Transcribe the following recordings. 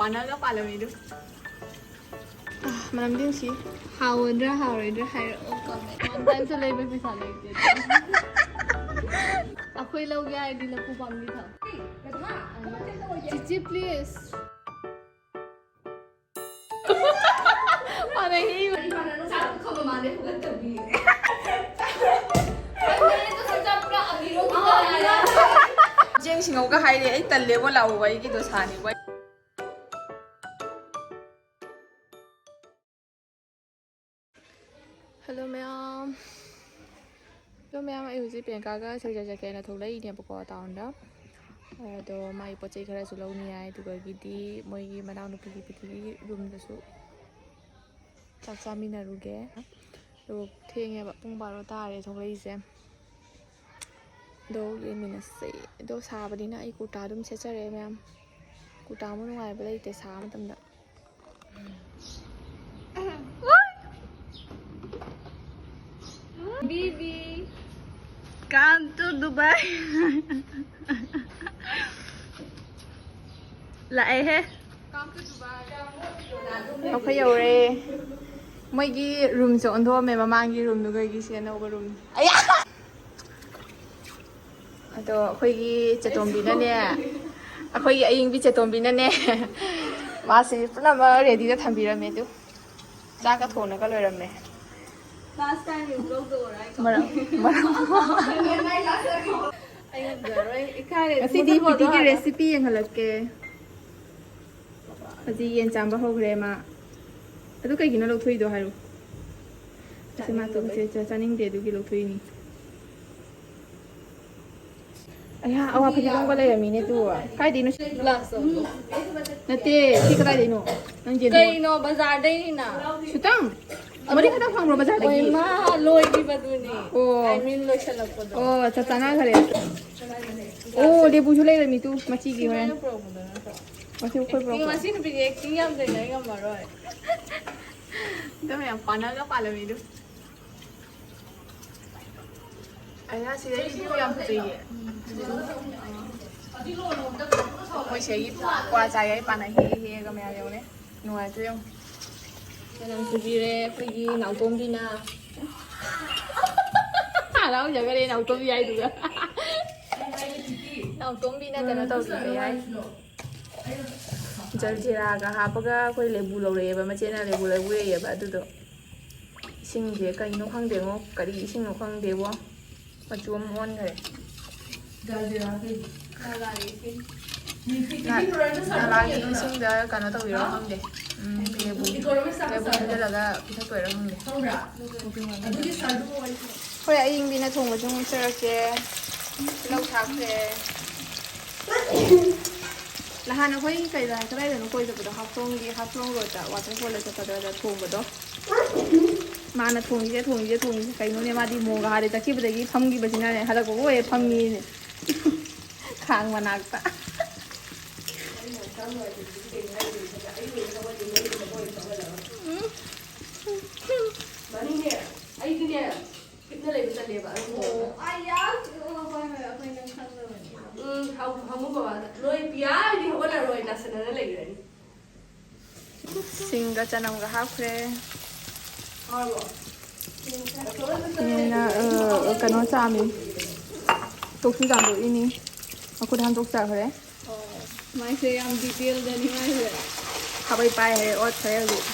ꯄꯥꯟꯅꯒ ꯄꯥꯜꯂꯝꯃꯤꯗꯨ ꯃꯅꯝꯗꯤ ꯅꯨꯡꯁꯤ ꯍꯥꯎꯒꯗ꯭ꯔꯥ ꯍꯥꯎꯔꯣꯏꯗ꯭ꯔꯥ ꯍꯥꯏꯔꯛꯑꯣ ꯀꯃꯦꯟ ꯋꯥꯟ ꯇꯥꯏꯝꯁꯨ ꯂꯩꯕ ꯄꯩꯁꯥ ꯂꯩꯇꯦ ꯑꯩꯈꯣꯏ ꯂꯧꯒꯦ ꯍꯥꯏꯔꯗꯤ ꯂꯐꯨ ꯄꯥꯝꯕꯤ ꯊꯥꯎ ꯆꯤꯆꯤ ꯄ꯭ꯂꯤꯖ ꯆꯦꯡ ꯁꯤꯡꯉꯧꯒ ꯍꯥꯏꯔꯦ ꯑꯩ ꯇꯜꯂꯦꯕꯣ ꯂꯥꯛꯎꯕ ꯑꯩꯒꯤꯗꯣ ꯁꯥꯅꯤꯕ ꯍꯜꯂꯣ ꯃꯌꯥꯝ ꯑꯩ ꯍꯧꯖꯤꯛ ꯄ꯭ꯔꯤꯌꯥꯡꯀꯥꯒ ꯁꯦꯛꯖꯔ ꯆꯠꯀꯦꯅ ꯊꯣꯛꯂꯛꯏꯅꯦꯕꯀꯣ ꯇꯥꯎꯟꯗ ꯑꯗꯣ ꯃꯥꯒꯤ ꯄꯣꯠ ꯆꯩ ꯈꯔꯁꯨ ꯂꯧꯅꯤ ꯍꯥꯏ ꯑꯗꯨꯒꯒꯤꯗꯤ ꯃꯣꯏꯒꯤ ꯃꯅꯥꯎꯅꯨꯄꯤꯒꯤ ꯄꯤꯊꯤꯒꯤ ꯔꯨꯝꯗꯁꯨ ꯆꯥꯛ ꯆꯥꯃꯤꯟꯅꯔꯨꯒꯦ ꯑꯗꯨꯒ ꯊꯦꯡꯉꯦꯕ ꯄꯨꯡ 12 ꯇꯥꯔꯦ ꯊꯣꯛꯂꯛꯏꯁꯦ ꯑꯗꯣ ꯌꯦꯡꯃꯤꯟꯅꯁꯦ ꯑꯗꯣ ꯁꯥꯕꯅꯤꯅ ꯑꯩ ꯀꯨꯔꯇꯥ ꯑꯗꯨꯝ ꯁꯦꯠꯆꯔꯦ ꯃꯌꯥꯝ ꯀꯨꯔꯇꯥꯃꯨꯛ ꯅꯨꯡꯉꯥꯏꯕ ꯂꯩꯇꯦ ꯁꯥꯕ ꯃꯇꯝꯗ Bibi, come to Dubai. ꯂꯥꯛꯑꯦꯍꯦ ꯑꯩꯈꯣꯏ ꯌꯧꯔꯦ ꯃꯣꯏꯒꯤ ꯔꯨꯝꯁꯦ ꯑꯣꯟꯊꯣꯛꯑꯝꯃꯦ ꯃꯃꯥꯡꯒꯤ ꯔꯨꯝꯗꯨꯒꯒꯤꯁꯦ ꯑꯅꯧꯕ ꯔꯨꯝ ꯑꯗꯣ ꯑꯩꯈꯣꯏꯒꯤ ꯆꯦꯇꯣꯝꯕꯤꯅꯅꯦ ꯑꯩꯈꯣꯏꯒꯤ ꯑꯌꯤꯡꯕꯤ ꯆꯦꯇꯣꯝꯕꯤꯅꯅꯦ ꯃꯥꯁꯤ ꯄꯨꯝꯅꯃꯛ ꯔꯦꯗꯤꯗ ꯊꯝꯕꯤꯔꯝꯃꯦ ꯑꯗꯨ ꯆꯥꯛꯀ ꯊꯣꯡꯉꯒ ꯂꯣꯏꯔꯝꯃꯦ Last time you broke the water. ꯉꯁꯤꯗꯤ ꯄꯤꯇꯤꯒꯤ ꯔꯦꯁꯤꯄꯤ ꯌꯦꯡꯍꯜꯂꯛꯀꯦ ꯍꯧꯖꯤꯛ ꯌꯦꯟ ꯆꯥꯝꯕ ꯍꯧꯈ꯭ꯔꯦ ꯃꯥ ꯑꯗꯨ ꯀꯩꯒꯤꯅꯣ ꯂꯧꯊꯣꯛꯏꯗꯣ ꯍꯥꯏꯔꯣ ꯑꯁꯤ ꯃꯥ ꯇꯧꯁꯦ ꯆꯥꯅꯤꯡꯗꯦ ꯑꯗꯨꯒꯤ ꯂꯧꯊꯣꯛꯏꯅꯤ ꯑꯩꯍꯥ ꯑꯋꯥ ꯐꯗꯤꯒꯣꯝꯒ ꯂꯩꯔꯝꯃꯤꯅꯦ ꯇꯨ ꯀꯥꯏꯗꯩꯅꯣ ꯅꯠꯇꯦ ꯁꯤ ꯀꯗꯥꯏꯗꯩꯅꯣ ꯅꯪ Kaino bazaar dainina. ꯁꯨꯇꯪ ꯃꯔꯤ ꯈꯛꯇꯪ ꯐꯪꯕ꯭ꯔꯣ ꯕꯖꯥꯔꯗꯒꯤ Oy ma loigibaduni. ꯑꯣ I mean loishalakpado. ꯑꯣ ꯆꯞ ꯆꯥꯅꯈ꯭ꯔꯦ ꯑꯣ ꯂꯦꯕꯨꯁꯨ ꯂꯩꯔꯝꯃꯤ ꯇꯨ ꯃꯆꯤꯒꯤ ꯍꯣꯔꯦꯟ ꯃꯆꯤ ꯑꯩꯈꯣꯏ Acting ꯄꯨꯔꯛꯄ masi nupigi acting yam dainai ngamaroi. ꯑꯗꯨ ꯃꯌꯥꯝ ꯄꯥꯟꯅꯒ ꯄꯥꯜꯂꯝꯃꯤꯗꯨ ꯑꯩꯅ ꯁꯤꯗꯩ ꯚ꯭ꯌꯨ ꯌꯥꯝ ꯐꯖꯩꯌꯦ ꯑꯩꯈꯣꯏ ꯁꯤꯒꯤ ꯀ꯭ꯋꯥ ꯆꯥꯏ ꯑꯩ ꯄꯥꯟꯅ ꯍꯦꯛꯑꯒ ꯃꯌꯥꯝ ꯌꯧꯅꯦ ꯅꯨꯡꯉꯥꯏꯇ꯭ꯔꯦ ꯌꯦꯡꯉꯨ ꯃꯅꯝꯁꯨ ꯄꯤꯔꯦ ꯑꯩꯈꯣꯏꯒꯤ ꯅꯥꯎꯇꯣꯝꯕꯤꯅ ꯍꯔꯥꯎꯖꯈꯔꯦ ꯅꯥꯎꯇꯣꯝꯕꯤ ꯍꯥꯏꯗꯨꯒ ꯅꯥꯎꯇꯣꯝꯕꯤꯅ ꯀꯩꯅꯣ ꯇꯧꯕꯤꯕ ꯌꯥꯏ ꯖꯜꯖꯤꯔꯥꯒ ꯍꯥꯞꯄꯒ ꯑꯩꯈꯣꯏ ꯂꯦꯕꯨ ꯂꯧꯔꯛꯑꯦꯕ ꯃꯆꯦꯅ ꯂꯦꯕꯨ ꯂꯧꯔꯛꯑꯦꯕ ꯑꯗꯨꯗꯣ ꯏꯁꯤꯡꯁꯦ ꯀꯩꯅꯣ ꯈꯪꯗꯦꯉꯣ ꯀꯔꯤ ꯏꯁꯤꯡꯅꯣ ꯈꯪꯗꯦꯕꯣ ꯃꯆꯨ ꯑꯃ ꯑꯣꯟꯈꯔꯦ ꯅꯂꯥꯒꯤ ꯏꯁꯤꯡꯗ ꯀꯩꯅꯣ ꯇꯧꯕꯤꯔꯣ ꯈꯪꯗꯦ ꯂꯦꯕꯨ ꯍꯩꯖꯤꯜꯂꯒ ꯄꯤꯊꯛꯇꯣꯏꯔꯣ ꯈꯪꯗꯦ ꯍꯣꯏ ꯑꯌꯤꯡꯕꯤꯅ ꯊꯣꯡꯕꯁꯨ ꯑꯃꯨꯛ ꯆꯔꯛꯀꯦ ꯇꯤꯜꯍꯧ ꯊꯥꯛꯈ꯭ꯔꯦ ꯅꯍꯥꯟ ꯑꯩꯈꯣꯏ ꯀꯗꯥꯏꯗꯅꯣ ꯀꯣꯏꯗꯕꯗꯣ ꯍꯥꯐꯂꯣꯡ ꯔꯣꯗꯇ ꯋꯥꯇꯔꯐꯣꯜꯗ ꯆꯠꯄꯗ ꯊꯣꯡꯕꯗꯣ ꯃꯥꯅ ꯊꯣꯡꯉꯤꯁꯦ ꯀꯩꯅꯣꯅꯦ ꯃꯥꯗꯤ ꯃꯣꯒ ꯍꯥꯟꯅ ꯆꯠꯈꯤꯕꯗꯒꯤ ꯐꯝꯈꯤꯕꯁꯤꯅꯅꯦ ꯍꯜꯂꯛꯄꯕꯨ ꯑꯣꯏꯌꯦ ꯐꯝꯃꯤꯅꯦ ꯈꯥꯡ ꯃꯅꯥꯛꯇ ꯑꯩꯗꯤꯅꯦ ꯏꯞꯅ ꯂꯩꯕ ꯆꯠꯂꯦꯕ ꯍꯪꯉꯨ ꯕꯕꯥꯗ ꯅꯣꯏ ꯄꯤꯌꯥꯗꯤ ꯍꯧꯒꯠꯂꯔꯣꯏ ꯅꯥꯁꯟꯅꯅ ꯂꯩꯈ꯭ꯔꯅꯤ ꯁꯤꯡꯒ ꯆꯅꯝꯒ ꯍꯥꯞꯈ꯭ꯔꯦ ꯀꯩꯅꯣ ꯆꯥꯝꯃꯤ ꯇꯣꯛꯁꯨ ꯆꯥꯝꯊꯣꯛꯏꯅꯤ ꯃꯈꯨꯠ ꯍꯥꯝꯗꯣꯛꯆꯈ꯭ꯔꯦ माइसे याम डिटेल दनी माइसे ꯈꯥꯕꯩ ꯄꯥꯏ ꯍꯥꯏꯔꯦ ꯑꯣꯠꯈ꯭ꯔꯦ ꯍꯧꯖꯤꯛ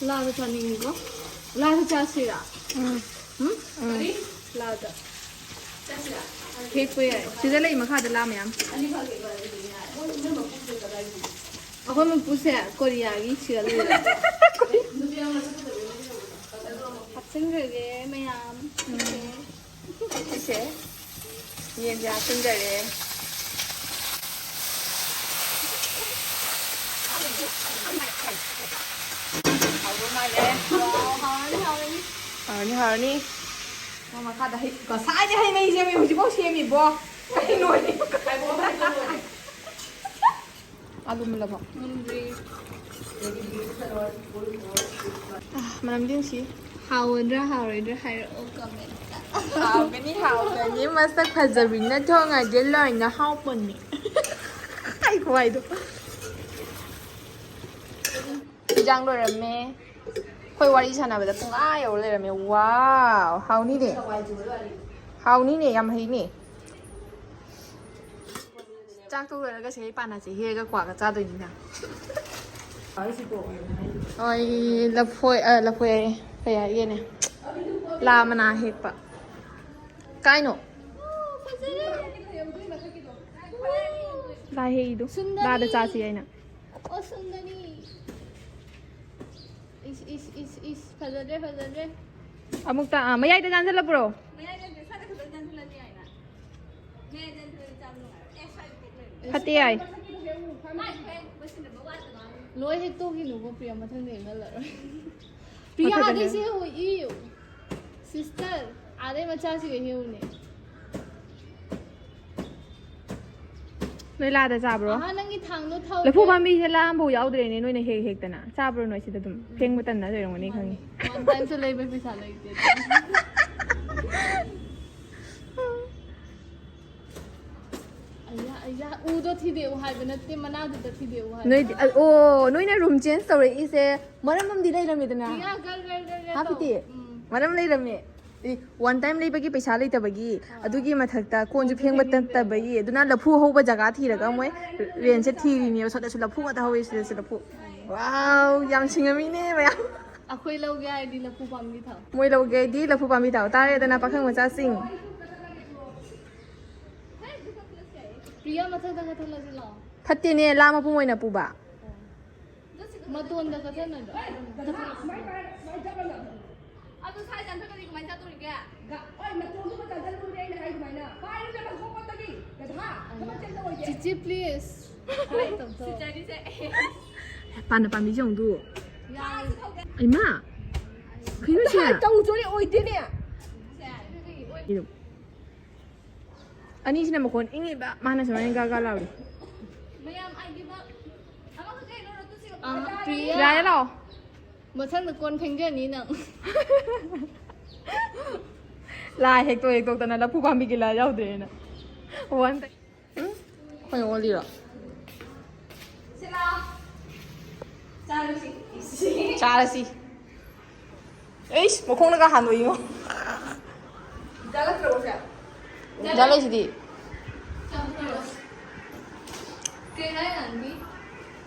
लाद चानिंगो लाद चासीरा लाद चासीरा ꯍꯦꯛꯄ ꯌꯥꯏ ꯁꯤꯗ ꯂꯩ ꯃꯈꯥꯗ ꯂꯥ ꯃꯌꯥꯝ अखोई मपुसे कोरियागी सिगल हapsingrege mayam ꯁꯤꯁꯦ ꯌꯦꯟꯁꯦ ꯍꯥꯞꯆꯤꯟꯖꯔꯦ ꯍꯥꯎꯕ ꯃꯥꯜꯂꯦ ꯍꯥꯎꯔꯅꯤ ꯃꯈꯥꯗ ꯉꯁꯥꯏꯗꯤ ꯍꯩ ꯃꯍꯤ ꯁꯦꯝꯃꯤ ꯍꯧꯖꯤꯛꯐꯥꯎ ꯁꯦꯝꯃꯤꯕꯣ ꯑꯂꯨ ꯃꯨꯜꯂꯕꯣ มันน้ำจิ้มชี 하운드라 하울이들 하이로 거면 ขาวกันนี่ขาวกันนี่มาสักพัจรินนะช่องอ่ะเดี๋ยวเลยนะห้าวปนนี่ไอ้ควายดูจังเลยละแม่ค่อยวารีชนะไปแต่ปุ้งอ้ายเอาเลยละแม่ว้าวเฮานี่เนี่ยเฮานี่เนี่ยยำฮีนี่จ้างตู้เลยแล้วก็ใช้ปานอาเจียก็กว่ากับจ้าตัวนี้นะโอ้ยละพวยละพวยไปอะไรเนี่ยลามานาเฮปะใกล้หนูลาเฮดูลาเดจ้าสิไอ้น่ะ 어 순간이 이스 파자제 อามุกตาไม่ใหญ่แต่จานเสร็จแล้วโปรพัตตี้ไอ 로이 해독이 누구 프리야 마탕데 인갈라 프리야 아데시 호 이유 시스터 아데 마차시게 해오네 เวลาแต่จ้าโปร 아 난기 당도 타오 แล้วผู้พันมีเชล่าผู้ยาวเดรนี่นู่นในเฮกแต่น่ะจ้าโปรหน่อยสิแต่ตุ้มเพ่งมาตันนะเดี๋ยววันนี้ครั้งนี้ 원타임 슬레이브 피살라 이제 아야 우도 티데오 하이브나 때 마나도 티데오 하이 นุ้ยโอ้นุ้ยในรูมเจนสตอรี่อีเซ่มาดามดีได้ละมีแต่น่ะ 야 갈갈갈 ฮาพิตี้มาดามเลยละมีวันไทม์เลยไปกี่ไปชาเลยแต่บกี้อะดูกี่มาถักตาคนจะเพียงบัดตันแต่บกี้ดูน่าละผู้เขาไปจากอาทีแล้วก็มั้ยเรียนเช็ดทีเนี่ยสุดแต่สุดละผู้มาแต่เขาไปสุดละผู้ว้าวยำชิงมีเนี่ยไหมอ่ะ 아코이 라우게 아이디 라푸 밤니 타 มวยเราเกดีละผู้ปามีดาวตาเลยแต่น่ะปักข้างมาจ้าซิง 프리야 마타다 가탈라질라 พัดตีเนี่ยลามาผู้มวยน่ะปูบะ 마토온다 가잖아 아또 사이 안 펴가지고 많이 짜돌이게. 지지 플리즈 진짜 이제. ปันน่ะปันมีจ่องดูไอ้มาคือไม่ใช่ 똥 소리 어디 있냐? อันนี้ฉันมาคนอิงนี่บะมานะสมัยกากาเล่าดิ 매ям 아이디 봐. 아마 그게 너를 또 지금 아 ได้ 프리야 หรอ 마찬가지 건 팽전이는 ลายเฮกตัวเอกตัวตอนนั้นแล้วผู้ปามีกี่ลายเย้าเดนะวันแต่คนยังวันดีหรอ 싫어. 자르시. ชาละสิเอ้ยมาคงแล้วก็หันตัวเองอ่ะ 잘라 들어보세요. จะเลยสิดิ 그래 안디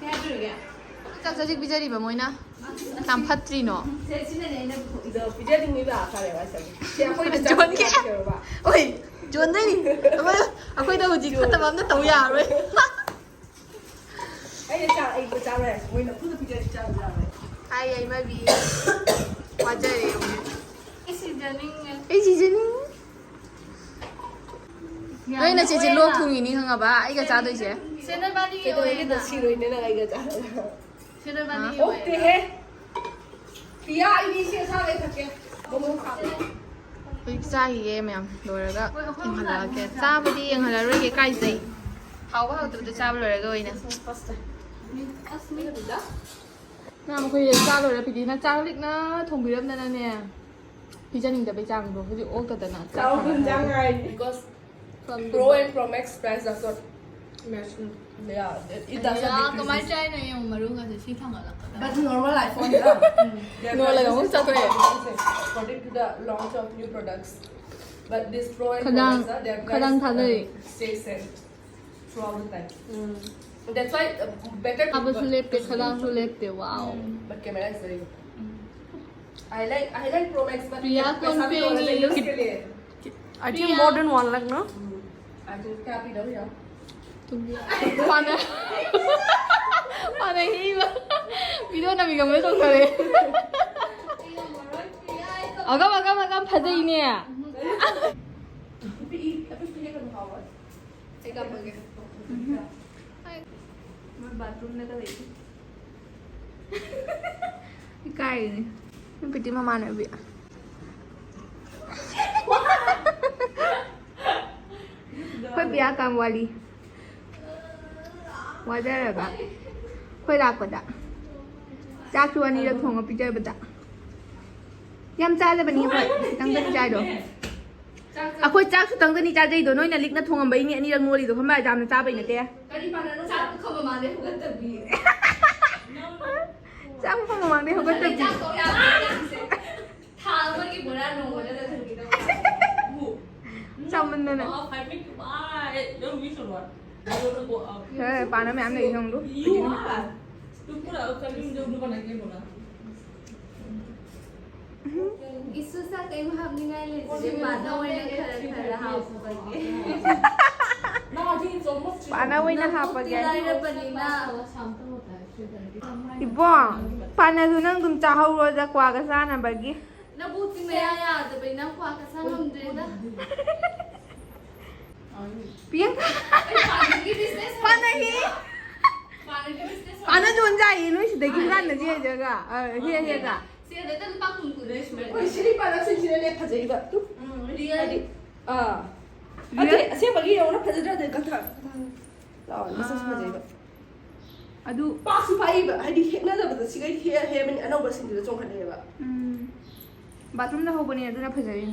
해줄게. จากจะจิกพิจารณาแบบมั้ยนะตามพัตรีเนาะ 제 집에 내는 너 비자딩 위에 아까래 왔어. 제가 거기 จวนแค่โอ้ยจวนได้ดิทำไมอ่ะคุยตัวจริงพัตตาบัมนั่นตัวอย่างเลย 아이 자 이거 잘해. 뭐는 푸드 비자딩 잘해. ไอ้ยัยมาบีว่าเจอเลย 이시저닝 ไอ้จีเจนี่เฮ้ยน่ะเจเจลูกทุ่งอยู่นี่ข้างกับบ้าไอ้กระจ้าตัวเจ๊ 세네바디 그래도 이게 더 치료 있는 애가 이거 잘해. 세네바디 어때? 비야 이리 시에 사회 탈게. 너무 가봐. ไปจ้ากี่เกมยังโดยแล้วก็ยังหันละแกจ้าพอดียังหันละเรื่อยใกล้สิเขาว่าเขาตัวจ้าเลยก็อีนะ น่ามาคุยจ้าเลยแล้วพี่ดีนะจ้าเล็กนะทงพี่เริ่มนั่นเนี่ยพี่จะหนิงแต่ไปจ้างดูพี่จะโอ้แต่นะ 자, 장아이 because Pro and Pro Max price does not match. Yeah, it doesn't 야 decrease. 그말 짜이는 형 마루가 시상 알았거든 But normal iPhone, yeah. No, like, what's that way? According to the launch of new products. But this Pro and Pro 가장 Max, their 가장 다들 stays same throughout the time. That's why better. 하부 슬랩 때 가장 슬랩 때 와우 But camera is very good. I like Pro Max, but प्रिया पैसा भी थोड़ा चाहिए कौन उसके लिए. I think more than one lakh no I think क्या P रहे हो यार? पाने पाने ही वीडियो ना भी कम तो करे 아감 받아 이네 एक आप बगे. मैं बाथरूम में तो गई काय ने मैं पिटी मामा ने भी कोई बिया काम वाली वाजा रहा कोई रात पड़ा จากชัวนี้เราทงกับพี่เจอบจ้ะยำจ้าเลยบันนี้ค่อยตั้งใจเด้ออะค่อยจากชุดตั้งตัวนี้จ้าใจเด้อน้อยน่ะลิกน่ะทงกับใบนี้อันนี้เรางัวดิเด้อคำบ่ายจามน่ะจ้าไปน่ะเต้จ้าพวกมังเด้เขาก็จะบีจำมันน่ะเฮ้ยปาน้ำแม่น้ำไหนทงดู इससे सा कहीं हम नहीं गए ले जे बादा वही ना खरा हाउ पगे पाना वही ना हाँ पगे लाइर बनीना इबो पाना तू नंग तुम चाहो रोजा क्वा का साना बगी ना बूती में आया तो बिना क्वा का सा हम दे ना पियंग पानी की बिजनेस पाना ही पानी की बिजनेस पाना जोन जाए नु सिद्धे की गान नजी है जगह हे का से दे तो पा कुन कुन oi siri para sinchine phajaiba tu real ate asebagi yona phajadra de katha la message phajaiba अदु पासु पाइबा हाइदि हेकना दबदा सिgai he mani anauba sindira chongkhaneba bathroom ना हो बनी अदुना फजरी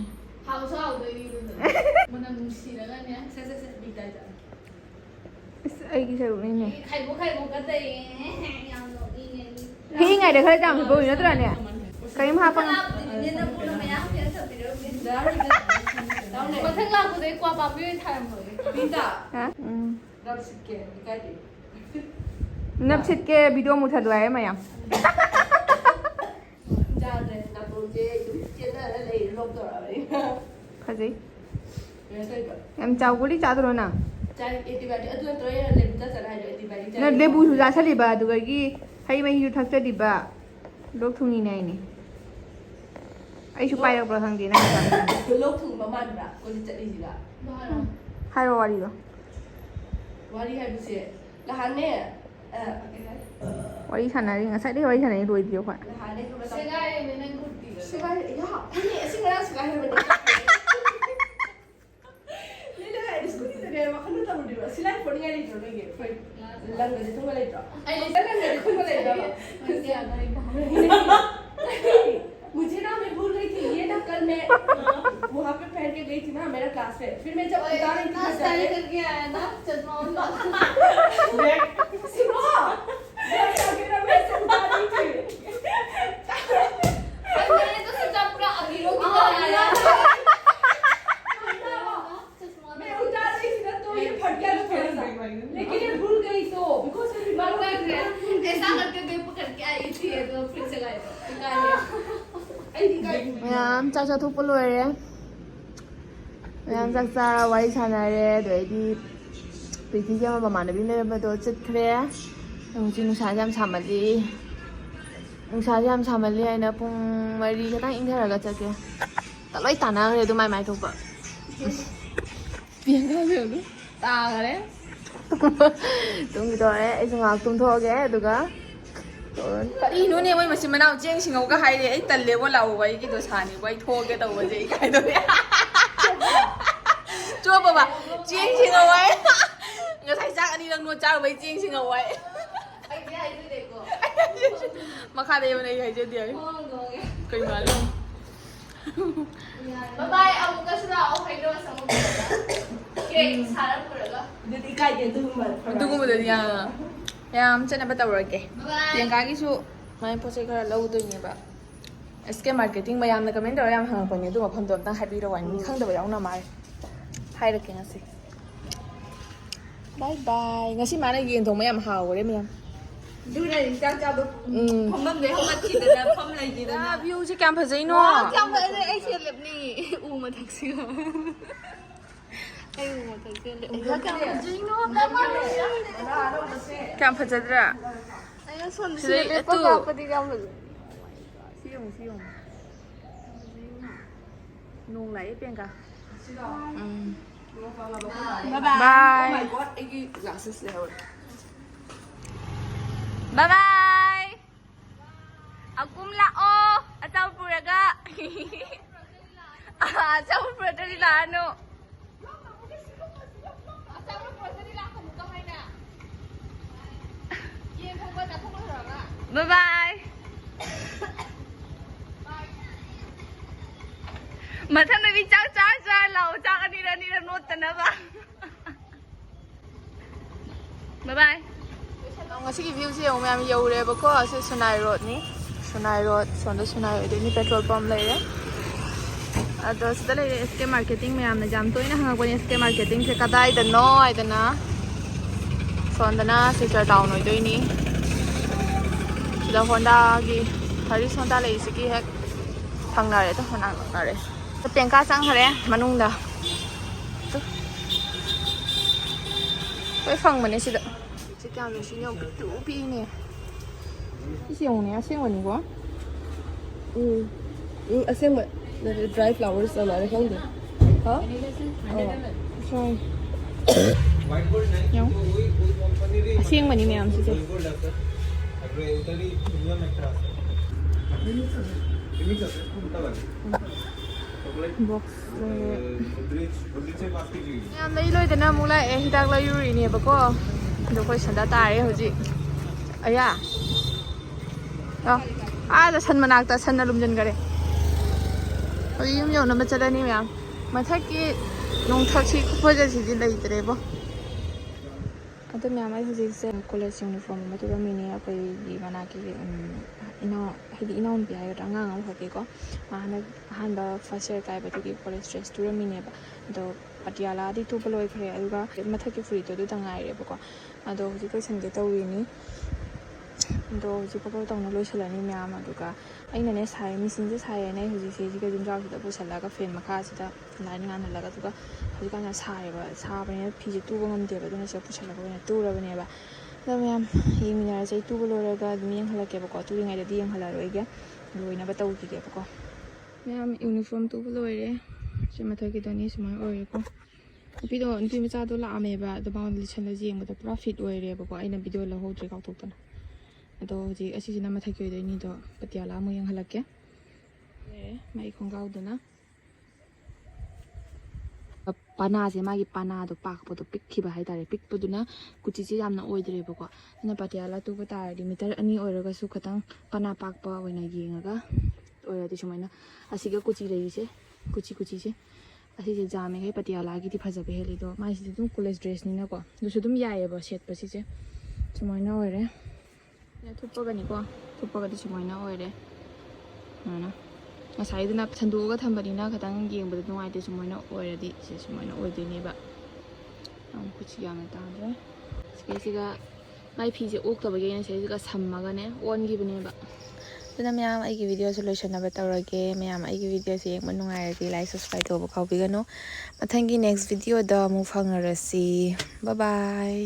हाउ सा हाउ दे नी मन मुसी लगा ने se big data आई की सरुप नहीं ने ไข่มุกก็เตะยังโนนี่เนี่ย हे ngay để khơi जाम बोल ना तोरा ने कहीं मा पंग เนี่ยนะพูดมายังเพียงสับปีเดียว Dari มาทั้งลากูได้กว่าปั๊บไม่ทันเลย Bita हां dab sikke gaidi नब छिट के वीडियो मुठा दुआए मैं यहां ja de na to je je na le lok to ra bari फजई ye sai ba हम चावगुली चादरो ना chai antibiotic atu to ye le bita sara ha antibiotic ना लेबू सुजा छलिबा दुगगी हई मही यु थक दिबा लोक थुनी नै नि आई सु पाइरक ब्र संग दिना lok thung ba man ra ko ji chali ji ga हाय वाली दो wari ha bi se la han ne वाली सानारी ngasai dei वाली सानारी रोइ दियो खा la han ne ko ba เซกายเป็นนักกุฏิ se ga ya ni se ga se ga ha ba ni le ga diskuti de ma khanu ta mu di ba silai poni ga ni to le ge foi lang ga to ga le to ไอ้เลย lang ga to ga le to มันเสียอะไรบ้าง मुझे ना मैं भूल गई थी ये ना कल मैं वहाँ पे पहन के गई थी ना मेरा क्लास है फिर मैं जब उतार रही थी ना स्टाइल करके आया ना चश्मा उन सुनो मैं ऐसे उतार रही थी मैंने तो सोचा पूरा अमीरों की तरह आया मैं उतार रही थी ना तो ये फट गया थोड़ा सा लेकिन ये भूल गई तो बिकॉज ऐसा करके मैं पकड़ के आई थी तो फिर से गए मैम चाचा थोप लोरे मैम चाचा वाली सानारे दोइदी प्रीति के मामानबी लेरबदो चटखरे हुजि नुसा याम सामली नुसा याम सामली आइना पुंग मरी खतang इंथरगा चके तलोय तानागरे दु माइ माइ थोप पियंग का बेउ तागरे तुम्गिदोरे ऐसे ngak tum thoge duga करीनो ने मोय मसिन मनाव जेंग सिंगौ का हाइरे आई तल्ले बो लाव बाई की दो सानी बाई थोगे तव जे काय दो जो बाबा जेंग सिंगौ Y ngasai jak ani lang no jar bai jing sing awai ai cái ai tôi để cô makha de nei hai je dia không rồi kai ma lo bye bye ông cái số nào ông hay đưa sang một cái sao đó rồi đó दीदी काय दे तू मत du gu de ya yam chana ba tawra ke bye bye priyanka gi su mai pose khara lau do ni ba SK marketing mayam na comment dor yam hang ko ni du ma pham dom tang happy ro wan ni khang da ba yaw na mai hai ra ke ngasi bye bye ngasi ma na yin thong mayam haw re mayam du này trang trao được không mất về không mất chỉ là không này gì đó 야, 뷰 지 깜 파제 이노. chẳng phải là anh xuyên liệp nì u mà thật sự anh u mà thật sự liệp nó chẳng phải gì nó đã mất 깜 파제드라. anh xuân Thì xuyên đấy, liệp có tu. gặp cái gì không được 시용 시용. 농 라이 뺀가. bye Bye. oh my god cái glasses này rồi Bye bye. Akum lao. Ataw puraga. Ataw puraga nila ano. Bye bye. ꯃꯊꯪꯗꯗꯤ ꯆꯥꯛ ꯆꯥ ꯂꯥꯛꯑꯣ ꯆꯥꯛ ꯑꯅꯤꯔꯛ ꯅꯣꯠꯇꯅꯕ ꯕꯥꯏ ꯕꯥꯏ ꯉꯁꯤꯒꯤ ꯚ꯭ꯌꯨꯁꯦ ꯌꯦꯡꯉꯨ ꯃꯌꯥꯝ ꯌꯧꯔꯦꯕꯀꯣ ꯁꯤ ꯁꯨꯅꯥꯏ ꯔꯣꯗꯅꯤ ꯁꯨꯅꯥꯏ ꯔꯣꯗ ꯁꯣꯝꯗ ꯁꯨꯅꯥꯏ ꯑꯣꯏꯗꯣꯏꯅꯤ ꯄꯦꯇ꯭ꯔꯣꯜ ꯄꯝ ꯂꯩꯔꯦ ꯑꯗꯣ ꯁꯤꯗ ꯂꯩꯔꯦ SK ꯃꯥꯔꯀꯦꯇꯤꯡ ꯃꯌꯥꯝꯅ ꯌꯥꯝ ꯇꯣꯏꯅ ꯍꯪꯉꯛꯄꯅꯦ SK ꯃꯥꯔꯀꯦꯇꯤꯡꯁꯦ ꯀꯗꯥꯏꯗꯅꯣ ꯍꯥꯏꯗꯅ ꯁꯣꯝꯗꯅ ꯁꯤꯜꯆꯔ ꯇꯥꯎꯟ ꯑꯣꯏꯗꯣꯏꯅꯤ ꯁꯤꯗ ꯍꯣꯟꯗꯥꯒꯤ ꯍꯔꯤꯁ ꯍꯣꯟꯗꯥ ꯂꯩꯔꯤꯁꯤꯒꯤ ꯍꯦꯛ ꯊꯪꯅꯔꯦꯗ ꯃꯅꯥꯛ ꯅꯛꯅꯔꯦ ꯇꯦꯡꯀꯥ ꯆꯪꯈ꯭ꯔꯦ ꯃꯅꯨꯡꯗ ꯂꯣꯏ ꯐꯪꯕꯅꯦ ꯁꯤꯗ ꯁꯤ ꯀꯌꯥꯝ ꯅꯨꯡꯁꯤꯅ ꯄꯤꯛꯇ꯭ꯔꯨ ꯄꯤꯛꯏꯅꯦ ꯁꯤ ꯌꯦꯡꯉꯨꯅꯦ ꯑꯁꯦꯡꯕꯅꯤꯀꯣ ꯑꯁꯦꯡꯕ ꯗ꯭ꯔꯥꯏ ꯐ꯭ꯂꯥꯋꯔꯁ ꯑꯃ ꯈꯪꯗꯦ ꯍꯥ ꯑꯁꯦꯡꯕꯅꯤ ꯃꯌꯥꯝ ꯁꯤꯁꯦ ꯌꯥꯝ ꯂꯩ ꯂꯣꯏꯗꯅ ꯑꯃꯨꯛ ꯂꯥꯛꯑꯦ ꯍꯤꯗꯥꯛ ꯂꯩꯔꯨꯔꯤꯅꯦꯕꯀꯣ ꯑꯗꯣ ꯑꯩꯈꯣꯏ ꯁꯟꯗ ꯇꯥꯔꯦ ꯍꯧꯖꯤꯛ ꯑꯌꯥ ꯑꯥꯗ ꯁꯟ ꯃꯅꯥꯛꯇ ꯁꯟꯅ ꯂꯨꯝꯁꯤꯟꯈꯔꯦ ꯍꯧꯖꯤꯛ ꯌꯨꯝ ꯌꯧꯅꯕ ꯆꯠꯂꯅꯤ ꯃꯌꯥꯝ ꯃꯊꯛꯀꯤ ꯅꯣꯡꯊꯛꯁꯤ ꯈꯨꯐꯖꯁꯤꯗꯤ ꯂꯩꯇ꯭ꯔꯦꯕꯣ ꯑꯗꯨ ꯃꯌꯥꯝ ꯑꯩ ꯍꯧꯖꯤꯛꯁꯦ ꯀꯣꯂꯦꯖ ꯌꯨꯅꯤꯐꯣꯔꯝ ꯑꯃ ꯇꯨꯔꯝꯃꯤꯅꯦ ꯑꯩꯈꯣꯏꯒꯤ ꯃꯅꯥꯛꯀꯤ ꯏꯅꯥꯎꯅꯨꯄꯤ ꯍꯥꯏꯒꯗ꯭ꯔꯥ ꯑꯉꯥꯡ ꯑꯃꯈꯛꯀꯤꯀꯣ ꯑꯍꯥꯟꯕ ꯐꯥꯔꯁ ꯏꯌꯔ ꯀꯥꯏꯕꯗꯨꯒꯤ ꯀꯣꯂꯦꯖ ꯗ꯭ꯔꯦꯁ ꯇꯨꯔꯝꯃꯤꯅꯦꯕ ꯑꯗꯣ ꯄꯇꯤꯌꯥꯂꯥꯗꯤ ꯇꯨꯕ ꯂꯣꯏꯈ꯭ꯔꯦ ꯑꯗꯨꯒ ꯃꯊꯛꯀꯤ ꯐꯨꯔꯤꯠꯇꯣ ꯑꯗꯨꯇ ꯉꯥꯏꯔꯦꯕꯀꯣ ꯑꯗꯣ ꯍꯧꯖꯤꯛ ꯂꯣꯏꯁꯟꯒꯦ ꯇꯧꯔꯤꯅꯤ ꯑꯗꯣ ꯍꯧꯖꯤꯛ ꯐꯣꯇꯣ ꯇꯧꯅ ꯂꯣꯏꯁꯤꯜꯂꯅꯤ ꯃꯌꯥꯝ ꯑꯗꯨꯒ ꯑꯩꯅꯅꯦ ꯃꯦꯆꯤꯟꯁꯦ ꯁꯥꯏꯌꯦꯅ ꯑꯩ ꯍꯧꯖꯤꯛꯁꯦ ꯁꯤꯒ ꯌꯨꯝꯖꯥꯎꯁꯤꯗ ꯄꯨꯁꯜꯂꯒ ꯐꯦꯟ ꯃꯈꯥꯁꯤꯗ ꯂꯥꯏꯠ ꯉꯥꯟꯍꯜꯂꯒ ꯑꯗꯨꯒ ꯍꯧꯖꯤꯛꯀꯥꯟꯗ ꯁꯥꯕꯅꯤꯅ ꯐꯤꯁꯦ ꯇꯨꯕ ꯉꯝꯗꯦꯕ ꯑꯗꯨꯅ ꯁꯤꯗ ꯄꯨꯁꯜꯂꯒ ꯑꯣꯏꯅ ꯇꯨꯔꯕꯅꯦꯕ ꯑꯗꯣ ꯃꯌꯥꯝ ꯌꯦꯡꯃꯤꯟꯅꯔꯁꯦ ꯑꯩ ꯇꯨꯕ ꯂꯣꯏꯔꯒ ꯑꯗꯨꯝ ꯌꯦꯡꯍꯜꯂꯛꯀꯦꯕꯀꯣ ꯇꯨꯔꯤꯉꯩꯗꯗꯤ ꯌꯦꯡꯍꯜꯂꯔꯣꯏꯒꯦ ꯂꯣꯏꯅꯕ ꯇꯧꯈꯤꯒꯦꯕꯀꯣ ꯃꯌꯥꯝ ꯌꯨꯅꯤꯐꯣꯔꯝ ꯇꯨꯕ ꯂꯣꯏꯔꯦ ꯁꯤ ꯃꯊꯛꯀꯤꯗꯅꯤ ꯁꯨꯃꯥꯏꯅ ꯑꯣꯏꯔꯦꯀꯣ ꯅꯨꯄꯤ ꯃꯆꯥꯗꯣ ꯂꯥꯛꯑꯝꯃꯦꯕ ꯑꯗꯣ ꯃꯥꯉꯣꯟꯗ ꯂꯤꯠꯁꯜꯂꯁꯤ ꯌꯦꯡꯕꯗ ꯄꯨꯔꯥ ꯐꯤꯠ ꯑꯣꯏꯔꯦꯕꯀꯣ ꯑꯩꯅ ꯚꯤꯗꯤꯑꯣ ꯂꯧꯍꯧꯗ꯭ꯔꯦ ꯀꯥꯎꯊꯣꯛꯇꯅ ꯑꯗꯣ ꯍꯧꯖꯤꯛ ꯑꯁꯤꯁꯤꯅ ꯃꯊꯛꯀꯤ ꯑꯣꯏꯗꯣꯏꯅꯤꯗꯣ ꯄꯇꯤꯌꯥꯂꯥ ꯑꯃꯨꯛ ꯌꯦꯡꯍꯜꯂꯛꯀꯦ ꯃꯥꯒꯤ ꯈꯣꯡꯒ꯭ꯔꯥꯎꯗꯨꯅ ꯄꯅꯥꯁꯦ ꯃꯥꯒꯤ ꯄꯅꯥꯗꯣ ꯄꯥꯛꯄꯗꯣ ꯄꯤꯛꯈꯤꯕ ꯍꯥꯏꯇꯥꯔꯦ ꯄꯤꯛꯄꯗꯨꯅ ꯀꯨꯆꯤꯁꯦ ꯌꯥꯝꯅ ꯑꯣꯏꯗ꯭ꯔꯦꯕꯀꯣ ꯑꯗꯨꯅ ꯄꯇꯤꯌꯥꯂꯥ ꯇꯨꯕ ꯇꯥꯔꯗꯤ ꯃꯤꯇꯔ 2 ꯑꯣꯏꯔꯒꯁꯨ ꯈꯤꯇꯪ ꯄꯅꯥ ꯄꯥꯛꯄ ꯑꯣꯏꯅ ꯌꯦꯡꯉꯒ ꯑꯣꯏꯔꯗꯤ ꯁꯨꯃꯥꯏꯅ ꯑꯁꯤꯒ ꯀꯨꯆꯤ ꯂꯩꯔꯤꯁꯦ ꯀꯨꯆꯤꯁꯦ ꯑꯁꯤꯁꯦ ꯖꯥꯝꯃꯤꯈꯩ ꯄꯇꯤꯌꯥꯂꯥꯒꯤꯗꯤ ꯐꯖꯕ ꯍꯦꯜꯂꯤꯗꯣ ꯃꯥꯏꯁꯤꯗꯤ ꯑꯗꯨꯝ ꯀꯣꯂꯦꯖ ꯗ꯭ꯔꯦꯁꯅꯤꯅꯀꯣ ꯑꯗꯨꯁꯨ ꯑꯗꯨꯝ ꯌꯥꯏꯑꯕ ꯁꯦꯠꯄ ꯁꯤꯁꯦ ꯁꯨꯃꯥꯏꯅ ꯑꯣꯏꯔꯦ ꯊꯨꯞꯄꯒꯅꯤꯀꯣ ꯊꯨꯞꯄꯒꯗꯤ ꯁꯨꯃꯥꯏꯅ ꯑꯣꯏꯔꯦ ꯁꯨꯃꯥꯏꯅ ꯉꯁꯥꯏꯗꯨꯅ ꯁꯟꯗꯣꯛꯑꯒ ꯊꯝꯕꯅꯤꯅ ꯈꯤꯇꯪ ꯌꯦꯡꯕꯗ ꯅꯨꯡꯉꯥꯏꯇꯦ ꯁꯨꯃꯥꯏꯅ ꯑꯣꯏꯔꯗꯤ ꯁꯤ ꯁꯨꯃꯥꯏꯅ ꯑꯣꯏꯗꯣꯏꯅꯦꯕ ꯈꯨꯠꯁꯤ ꯌꯥꯝꯅ ꯇꯥꯗ꯭ꯔꯦ ꯁꯤꯒ ꯃꯥꯏ ꯐꯤꯁꯦ ꯑꯣꯛꯇꯕꯒꯤ ꯑꯩꯅ ꯁꯤꯒ ꯁꯝꯃꯒꯅꯦ ꯑꯣꯟꯈꯤꯕꯅꯦꯕ ꯑꯗꯨꯅ ꯃꯌꯥꯝ ꯑꯩꯒꯤ ꯚꯤꯗꯤꯑꯣꯁꯦ ꯂꯣꯏꯁꯟꯅꯕ ꯇꯧꯔꯒꯦ ꯃꯌꯥꯝ ꯑꯩꯒꯤ ꯚꯤꯗꯤꯑꯣꯁꯦ ꯌꯦꯡꯕ ꯅꯨꯡꯉꯥꯏꯔꯗꯤ ꯂꯥꯏꯛ ꯁꯕꯁꯀ꯭ꯔꯥꯏꯕ ꯇꯧꯕ ꯀꯥꯎꯕꯤꯒꯅꯨ ꯃꯊꯪꯒꯤ ꯅꯦꯛꯁ ꯚꯤꯗꯤꯑꯣꯗ ꯑꯃꯨꯛ ꯐꯪꯉꯔꯁꯤ ꯕꯥꯏ ꯕꯥꯏ